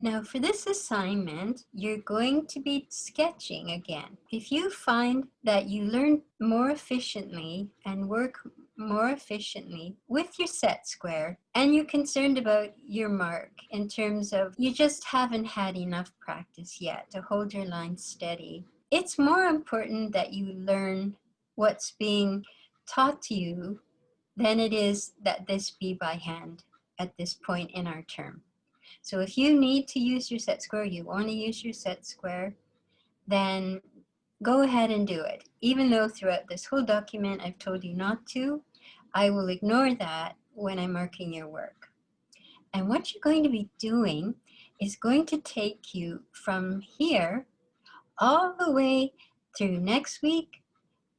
Now for this assignment, you're going to be sketching again. If you find that you learn more efficiently and work more efficiently with your set square, and you're concerned about your mark in terms of you just haven't had enough practice yet to hold your line steady, it's more important that you learn what's being taught to you than it is that this be by hand at this point in our term. So if you need to use your set square, you want to use your set square, then go ahead and do it. Even though throughout this whole document I've told you not to, I will ignore that when I'm marking your work. And what you're going to be doing is going to take you from here all the way through next week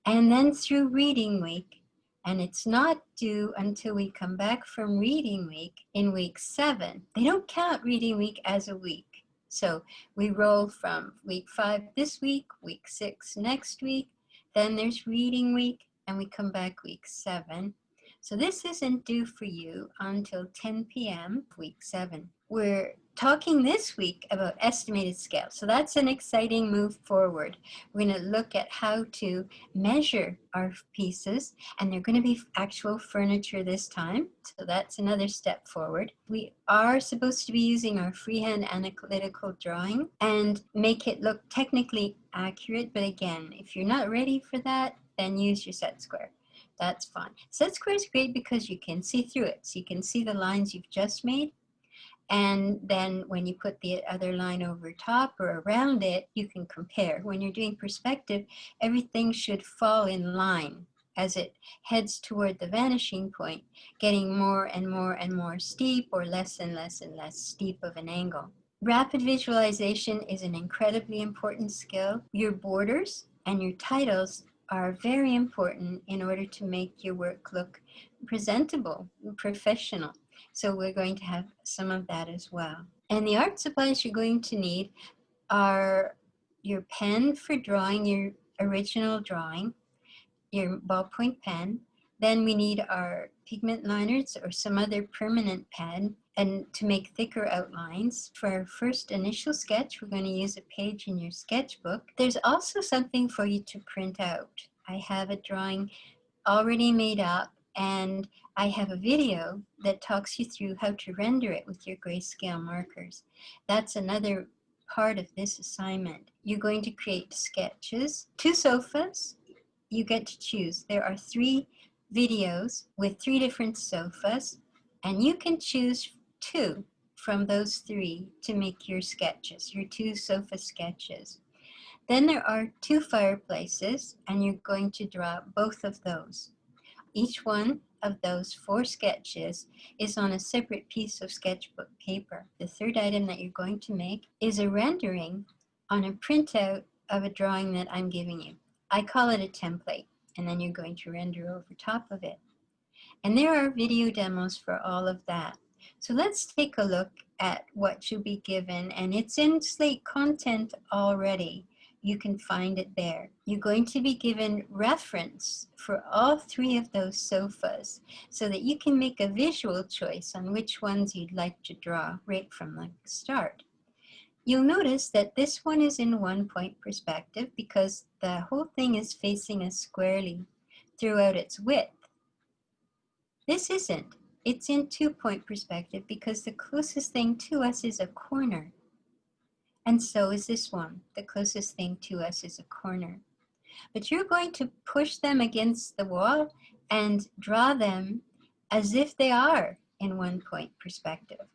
and then through reading week. And it's not due until we come back from reading week in week 7. They don't count reading week as a week. So we roll from week 5 this week 6 next week, then there's reading week, and we come back week 7. So this isn't due for you until 10 p.m. week 7. We're talking this week about estimated scale. So that's an exciting move forward. We're going to look at how to measure our pieces, and they're going to be actual furniture this time. So that's another step forward. We are supposed to be using our freehand analytical drawing and make it look technically accurate. But again, if you're not ready for that, then use your set square. That's fine. Set square is great because you can see through it. So you can see the lines you've just made. And then when you put the other line over top or around it, you can compare. When you're doing perspective, everything should fall in line as it heads toward the vanishing point, getting more and more and more steep or less and less and less steep of an angle. Rapid visualization is an incredibly important skill. Your borders and your titles are very important in order to make your work look presentable, professional. So we're going to have some of that as well. And the art supplies you're going to need are your pen for drawing your original drawing, your ballpoint pen. Then we need our pigment liners or some other permanent pen, and to make thicker outlines. For our first initial sketch, we're going to use a page in your sketchbook. There's also something for you to print out. I have a drawing already made up, and I have a video that talks you through how to render it with your grayscale markers. That's another part of this assignment. You're going to create sketches, 2 sofas. You get to choose. There are 3 videos with 3 different sofas, and you can choose 2 from those 3 to make your sketches, your 2 sofa sketches. Then there are 2 fireplaces, and you're going to draw both of those. Each one of those 4 sketches is on a separate piece of sketchbook paper. The third item that you're going to make is a rendering on a printout of a drawing that I'm giving you. I call it a template, and then you're going to render over top of it. And there are video demos for all of that. So let's take a look at what you'll be given, and it's in Slate content already. You can find it there. You're going to be given reference for all 3 of those sofas so that you can make a visual choice on which ones you'd like to draw right from the start. You'll notice that this one is in 1-point perspective because the whole thing is facing us squarely throughout its width. This isn't. It's in 2-point perspective because the closest thing to us is a corner. And so is this one. The closest thing to us is a corner. But you're going to push them against the wall and draw them as if they are in 1-point perspective.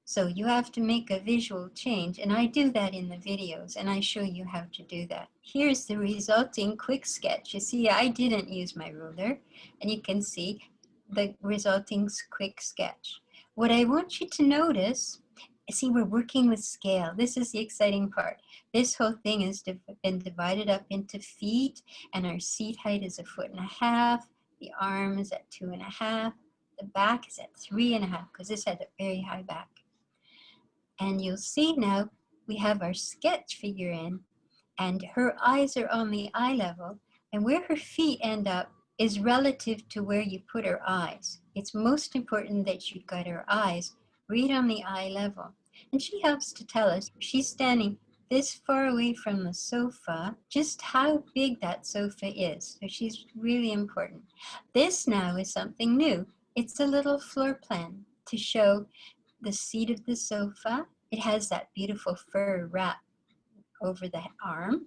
So you have to make a visual change, and I do that in the videos, and I show you how to do that. Here's the resulting quick sketch. You see, I didn't use my ruler, and you can see the resulting quick sketch. What I want you to notice, see, we're working with scale. This is the exciting part. This whole thing has been divided up into feet, and our seat height is 1.5 feet. The arm is at 2.5 feet. The back is at 3.5 feet because this had a very high back. And you'll see now we have our sketch figure in, and her eyes are on the eye level, and where her feet end up is relative to where you put her eyes. It's most important that you got her eyes right on the eye level. And she helps to tell us she's standing this far away from the sofa, just how big that sofa is. So she's really important. This now is something new. It's a little floor plan to show the seat of the sofa. It has that beautiful fur wrap over the arm,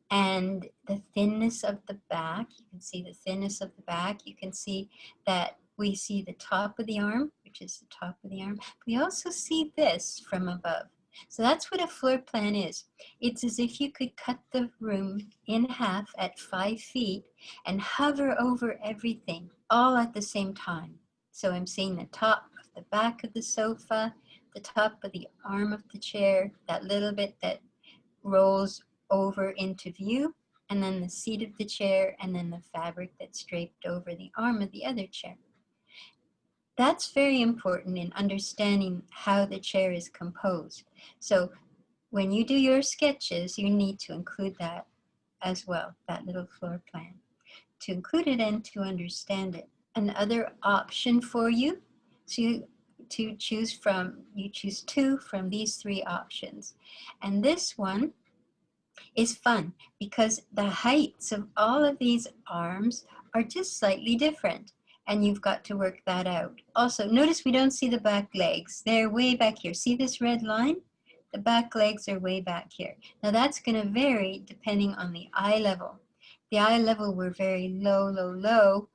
and the thinness of the back. You can see the thinness of the back. You can see that we see the top of the arm, which is the top of the arm. We also see this from above. So that's what a floor plan is. It's as if you could cut the room in half at 5 feet and hover over everything all at the same time. So I'm seeing the top of the back of the sofa, the top of the arm of the chair, that little bit that rolls over into view, and then the seat of the chair, and then the fabric that's draped over the arm of the other chair. That's very important in understanding how the chair is composed. So when you do your sketches, you need to include that as well, that little floor plan, to include it and to understand it. Another option for you to choose from, you choose 2 from these 3 options. And this one is fun because the heights of all of these arms are just slightly different, and you've got to work that out. Also, notice we don't see the back legs. They're way back here. See this red line? The back legs are way back here. Now that's going to vary depending on the eye level. The eye level were very low, low, low.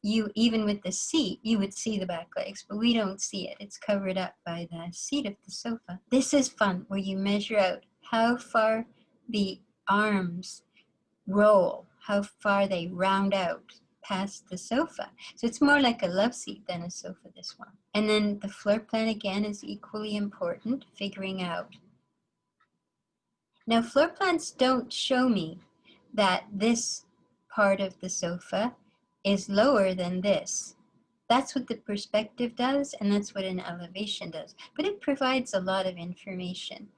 Even with the seat, you would see the back legs, but we don't see it. It's covered up by the seat of the sofa. This is fun, where you measure out how far the arms roll, how far they round out past the sofa. So it's more like a love seat than a sofa, this one. And then the floor plan again is equally important, figuring out. Now floor plans don't show me that this part of the sofa is lower than this. That's what the perspective does, and that's what an elevation does. But it provides a lot of information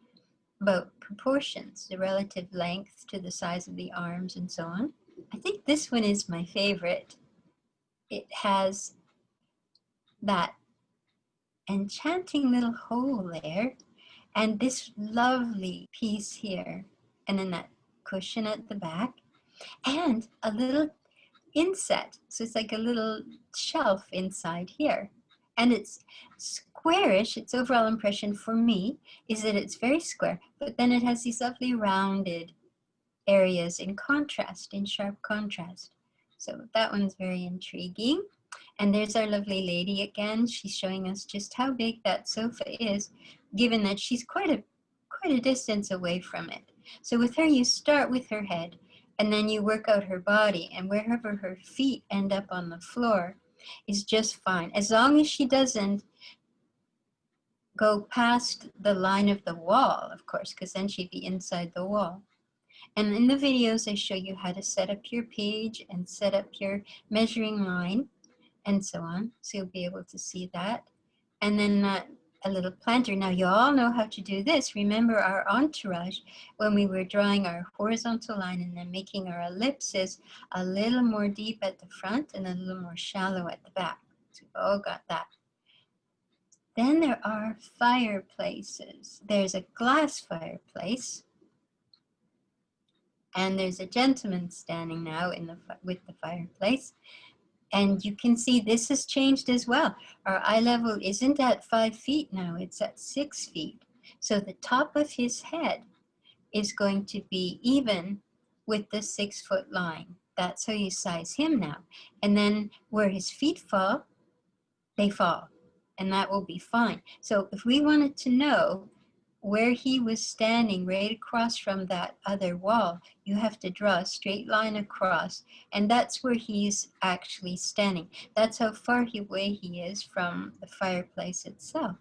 about proportions, the relative length to the size of the arms and so on. I think this one is my favorite. It has that enchanting little hole there, and this lovely piece here, and then that cushion at the back, and a little inset. So it's like a little shelf inside here. And it's squarish. Its overall impression for me is that it's very square, but then it has these lovely rounded areas in contrast, in sharp contrast. So that one's very intriguing. And there's our lovely lady again. She's showing us just how big that sofa is, given that she's quite a distance away from it. So with her, you start with her head, and then you work out her body, and wherever her feet end up on the floor is just fine, as long as she doesn't go past the line of the wall, of course, because then she'd be inside the wall. And in the videos, I show you how to set up your page and set up your measuring line and so on. So you'll be able to see that. And then a little planter. Now you all know how to do this. Remember our entourage when we were drawing our horizontal line and then making our ellipses a little more deep at the front and a little more shallow at the back. So we've all got that. Then there are fireplaces. There's a glass fireplace, and there's a gentleman standing now with the fireplace. And you can see this has changed as well. Our eye level isn't at 5 feet now, it's at 6 feet. So the top of his head is going to be even with the 6 foot line. That's how you size him now. And then where his feet fall, they fall. And that will be fine. So if we wanted to know where he was standing right across from that other wall, you have to draw a straight line across, and that's where he's actually standing. That's how far away he is from the fireplace itself.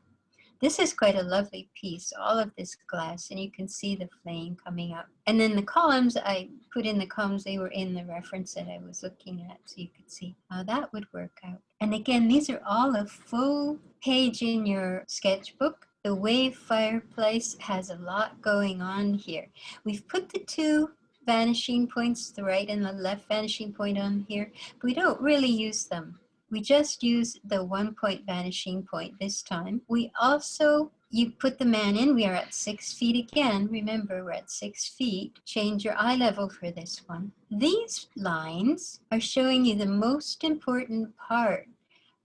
This is quite a lovely piece, all of this glass, and you can see the flame coming up. And then the columns, I put in the columns, they were in the reference that I was looking at, so you could see how that would work out. And again, these are all a full page in your sketchbook. The wave fireplace has a lot going on here. We've put the 2 vanishing points, the right and the left vanishing point on here, but we don't really use them We just use the 1 point vanishing point this time. You put the man in, we are at 6 feet again. Remember, we're at 6 feet. Change your eye level for this one. These lines are showing you the most important part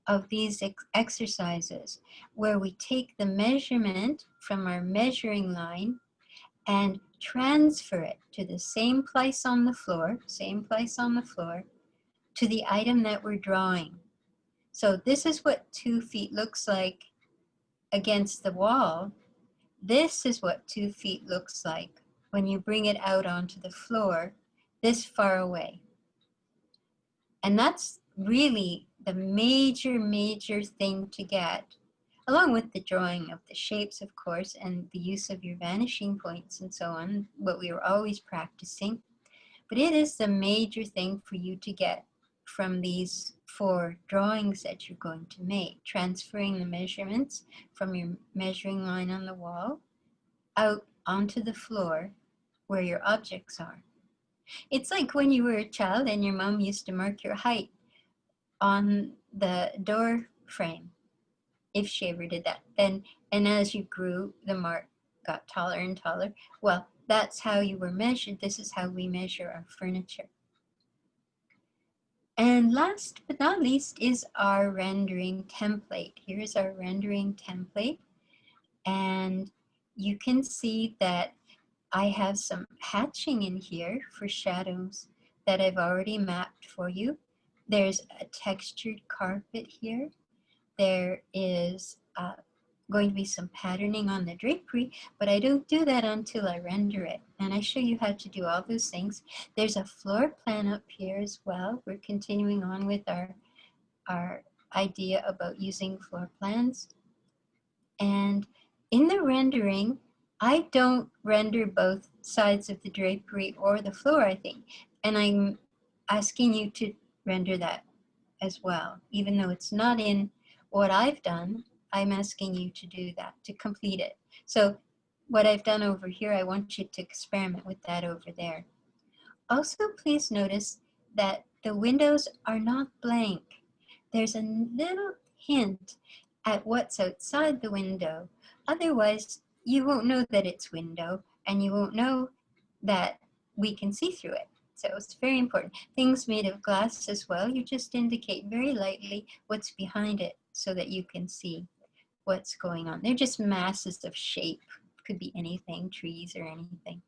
of these exercises, where we take the measurement from our measuring line and transfer it to the same place on the floor, to the item that we're drawing. So this is what 2 feet looks like against the wall. This is what 2 feet looks like when you bring it out onto the floor this far away. And that's really the major thing to get, along with the drawing of the shapes, of course, and the use of your vanishing points and so on, what we were always practicing. But it is the major thing for you to get from these 4 drawings that you're going to make, transferring the measurements from your measuring line on the wall out onto the floor where your objects are. It's like when you were a child and your mom used to mark your height on the door frame, if she ever did that. And as you grew, the mark got taller and taller. Well, that's how you were measured. This is how we measure our furniture. And last but not least is our rendering template. Here's our rendering template. And you can see that I have some hatching in here for shadows that I've already mapped for you. There's a textured carpet here. There is going to be some patterning on the drapery, but I don't do that until I render it. And I show you how to do all those things. There's a floor plan up here as well. We're continuing on with our idea about using floor plans. And in the rendering, I don't render both sides of the drapery or the floor, I think. And I'm asking you to render that as well. Even though it's not in what I've done, I'm asking you to do that, to complete it. So what I've done over here, I want you to experiment with that over there. Also, please notice that the windows are not blank. There's a little hint at what's outside the window. Otherwise, you won't know that it's window, and you won't know that we can see through it. So it's very important. Things made of glass as well, you just indicate very lightly what's behind it so that you can see what's going on. They're just masses of shape. Could be anything, trees or anything.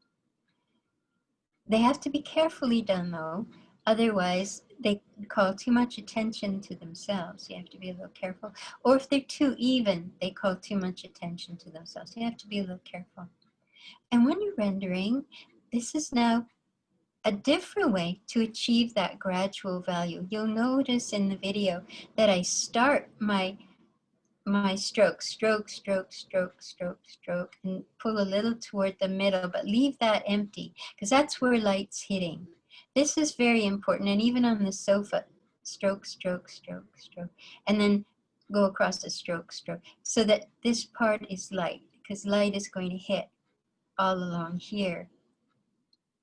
They have to be carefully done though, otherwise they call too much attention to themselves. You have to be a little careful. Or if they're too even, they call too much attention to themselves. You have to be a little careful. And when you're rendering, this is now a different way to achieve that gradual value. You'll notice in the video that I start my stroke, and pull a little toward the middle, but leave that empty because that's where light's hitting. This is very important, and even on the sofa, stroke, and then go across the stroke, so that this part is light, because light is going to hit all along here.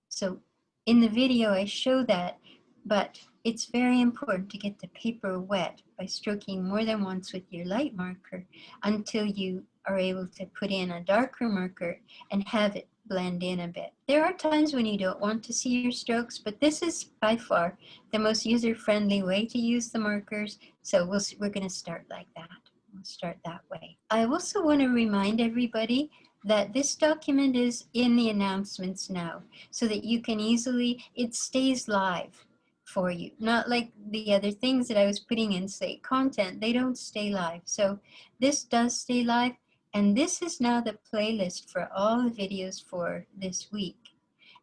So in the video I show that, but it's very important to get the paper wet by stroking more than once with your light marker until you are able to put in a darker marker and have it blend in a bit. There are times when you don't want to see your strokes, but this is by far the most user-friendly way to use the markers. So we're going to start like that. We'll start that way. I also want to remind everybody that this document is in the announcements now, so that you can easily, it stays live for you. Not like the other things that I was putting in Slate content, they don't stay live. So this does stay live, and this is now the playlist for all the videos for this week.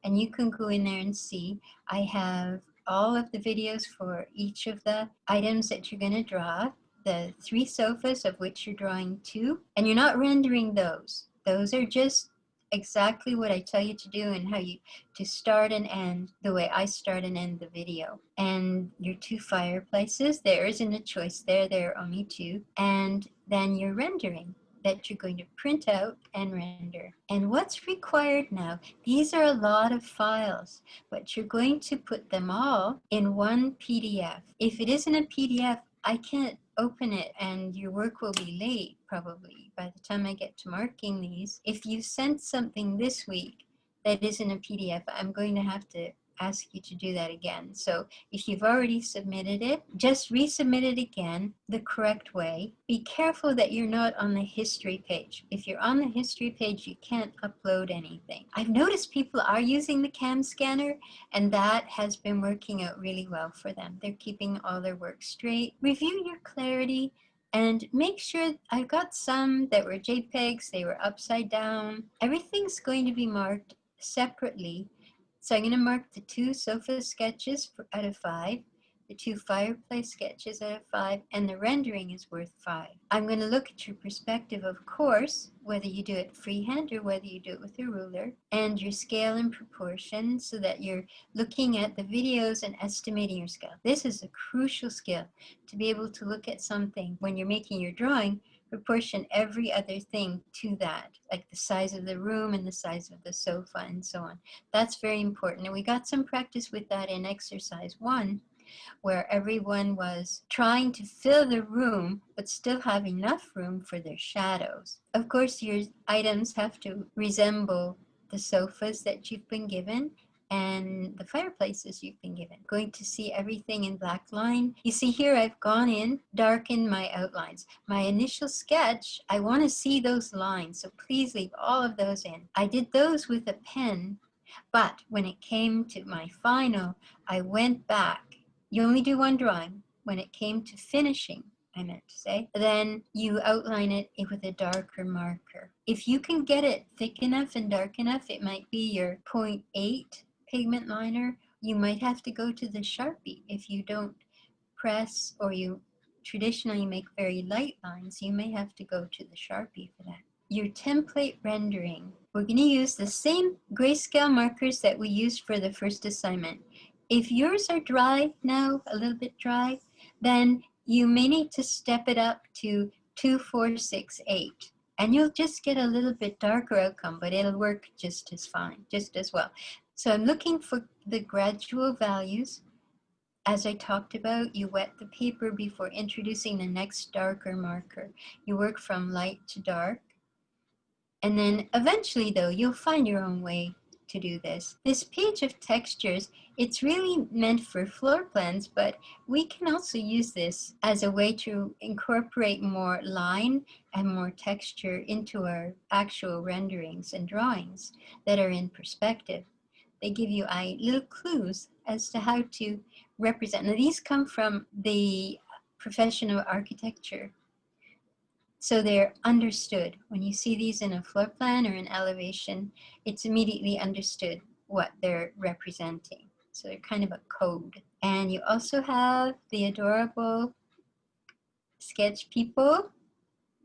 And you can go in there and see, I have all of the videos for each of the items that you're going to draw, the 3 sofas of which you're drawing 2, and you're not rendering those. Those are just exactly what I tell you to do and how you to start and end the way I start and end the video. And your 2 fireplaces, there isn't a choice there, there are only 2. And then your rendering that you're going to print out and render. And what's required now, these are a lot of files, but you're going to put them all in one PDF. If it isn't a PDF, I can't open it and your work will be late probably by the time I get to marking these. If you sent something this week that isn't a PDF, I'm going to have to ask you to do that again. So if you've already submitted it, just resubmit it again the correct way. Be careful that you're not on the history page. If you're on the history page, you can't upload anything. I've noticed people are using the CAM scanner, and that has been working out really well for them. They're keeping all their work straight. Review your clarity and make sure. I've got some that were JPEGs, they were upside down. Everything's going to be marked separately. So I'm going to mark the 2 sofa sketches out of 5, the 2 fireplace sketches out of 5, and the rendering is worth 5. I'm going to look at your perspective, of course, whether you do it freehand or whether you do it with a ruler, and your scale and proportion so that you're looking at the videos and estimating your scale. This is a crucial skill, to be able to look at something when you're making your drawing, proportion every other thing to that, like the size of the room and the size of the sofa and so on. That's very important. And we got some practice with that in exercise 1, where everyone was trying to fill the room but still have enough room for their shadows. Of course, your items have to resemble the sofas that you've been given and the fireplaces you've been given. Going to see everything in black line. You see here I've gone in, darkened my outlines. My initial sketch, I want to see those lines, so please leave all of those in. I did those with a pen, but when it came to my final, I went back. You only do one drawing. When it came to finishing, I meant to say, then you outline it with a darker marker. If you can get it thick enough and dark enough, it might be your 0.8 pigment liner. You might have to go to the Sharpie. If you don't press or you traditionally make very light lines, you may have to go to the Sharpie for that. Your template rendering. We're going to use the same grayscale markers that we used for the first assignment. If yours are dry now, a little bit dry, then you may need to step it up to 2, 4, 6, 8. And you'll just get a little bit darker outcome, but it'll work just as fine, just as well. So I'm looking for the gradual values. As I talked about, you wet the paper before introducing the next darker marker. You work from light to dark. And then eventually, though, you'll find your own way to do this. This page of textures, it's really meant for floor plans, but we can also use this as a way to incorporate more line and more texture into our actual renderings and drawings that are in perspective. They give you little clues as to how to represent. Now, these come from the profession of architecture. So they're understood. When you see these in a floor plan or an elevation, it's immediately understood what they're representing. So they're kind of a code. And you also have the adorable sketch people,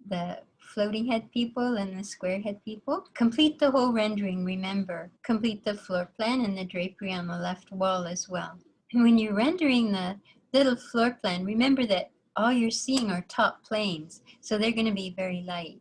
the floating head people and the square head people. Complete the whole rendering, remember. Complete the floor plan and the drapery on the left wall as well. And when you're rendering the little floor plan, remember that all you're seeing are top planes, so they're going to be very light.